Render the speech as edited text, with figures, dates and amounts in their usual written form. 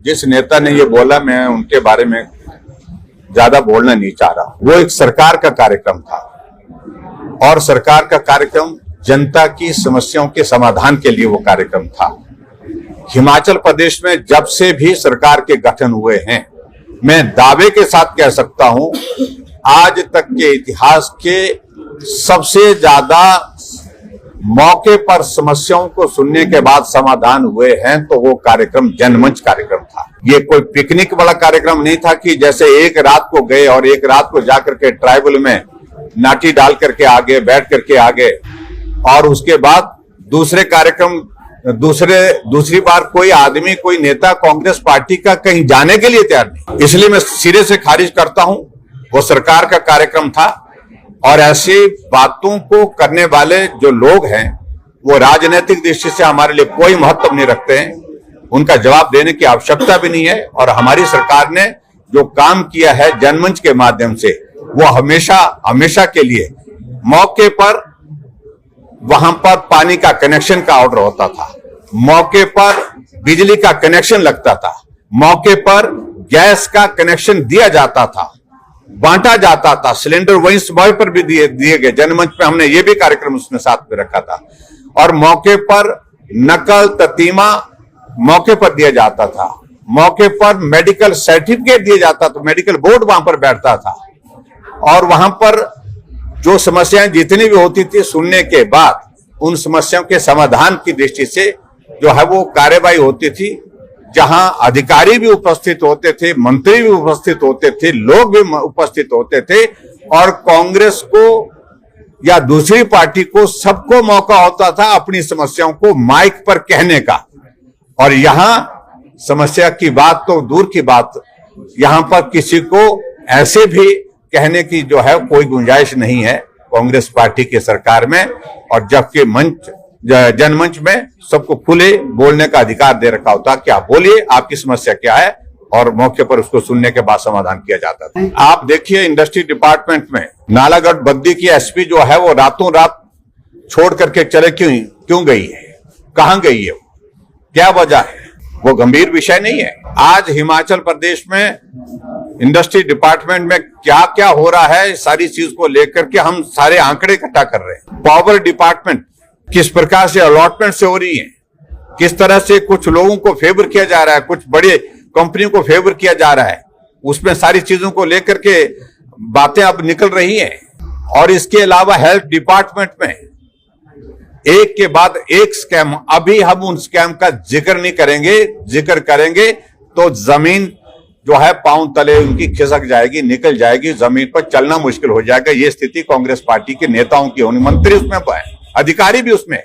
जिस नेता ने ये बोला, मैं उनके बारे में ज्यादा बोलना नहीं चाह रहा। वो एक सरकार का कार्यक्रम था और सरकार का कार्यक्रम जनता की समस्याओं के समाधान के लिए वो कार्यक्रम था। हिमाचल प्रदेश में जब से भी सरकार के गठन हुए हैं, मैं दावे के साथ कह सकता हूं, आज तक के इतिहास के सबसे ज्यादा मौके पर समस्याओं को सुनने के बाद समाधान हुए हैं, तो वो कार्यक्रम जनमंच कार्यक्रम था। ये कोई पिकनिक वाला कार्यक्रम नहीं था कि जैसे एक रात को गए और एक रात को जाकर के ट्राइबल में नाटी डाल करके आगे बैठ करके आगे और उसके बाद दूसरे कार्यक्रम दूसरी बार कोई आदमी, कोई नेता कांग्रेस पार्टी का कहीं जाने के लिए तैयार नहीं। इसलिए मैं सिरे से खारिज करता हूं। वो सरकार का कार्यक्रम था और ऐसी बातों को करने वाले जो लोग हैं वो राजनीतिक दृष्टि से हमारे लिए कोई महत्व नहीं रखते हैं। उनका जवाब देने की आवश्यकता भी नहीं है। और हमारी सरकार ने जो काम किया है जनमंच के माध्यम से, वो हमेशा के लिए मौके पर वहां पर पानी का कनेक्शन का ऑर्डर होता था, मौके पर बिजली का कनेक्शन लगता था, मौके पर गैस का कनेक्शन दिया जाता था, बांटा जाता था, सिलेंडर वहीं समय पर भी दिए गए। जनमंच पे हमने ये भी कार्यक्रम उसने साथ में रखा था। और मौके पर नकल ततीमा मौके पर दिया जाता था, मौके पर मेडिकल सर्टिफिकेट दिया जाता था, मेडिकल बोर्ड वहां पर बैठता था और वहां पर जो समस्याएं जितनी भी होती थी, सुनने के बाद उन समस्याओं के समाधान की दृष्टि से जो है वो कार्यवाही होती थी, जहां अधिकारी भी उपस्थित होते थे, मंत्री भी उपस्थित होते थे, लोग भी उपस्थित होते थे और कांग्रेस को या दूसरी पार्टी को सबको मौका होता था अपनी समस्याओं को माइक पर कहने का। और यहां समस्या की बात तो दूर की बात, यहां पर किसी को ऐसे भी कहने की जो है कोई गुंजाइश नहीं है कांग्रेस पार्टी की सरकार में। और जबकि जनमंच में सबको खुले बोलने का अधिकार दे रखा होता कि आप बोलिए, आपकी समस्या क्या है, और मौके पर उसको सुनने के बाद समाधान किया जाता था। आप देखिए इंडस्ट्री डिपार्टमेंट में नालागढ़ बद्दी की एसपी जो है वो रातों रात छोड़ करके चले क्यों गई है, कहां गई है, क्या वजह है? वो गंभीर विषय नहीं है। आज हिमाचल प्रदेश में इंडस्ट्री डिपार्टमेंट में क्या क्या हो रहा है, सारी चीज को लेकर के हम सारे आंकड़े इकट्ठा कर रहे हैं। पावर डिपार्टमेंट किस प्रकार से अलॉटमेंट से हो रही है, किस तरह से कुछ लोगों को फेवर किया जा रहा है, कुछ बड़े कंपनियों को फेवर किया जा रहा है, उसमें सारी चीजों को लेकर के बातें अब निकल रही हैं। और इसके अलावा हेल्थ डिपार्टमेंट में एक के बाद एक स्कैम, अभी हम उन स्कैम का जिक्र नहीं करेंगे, जिक्र करेंगे तो जमीन जो है पांव तले उनकी खिसक जाएगी, निकल जाएगी, जमीन पर चलना मुश्किल हो जाएगा। ये स्थिति कांग्रेस पार्टी के नेताओं की होनी, मंत्री उसमें, अधिकारी भी उसमें।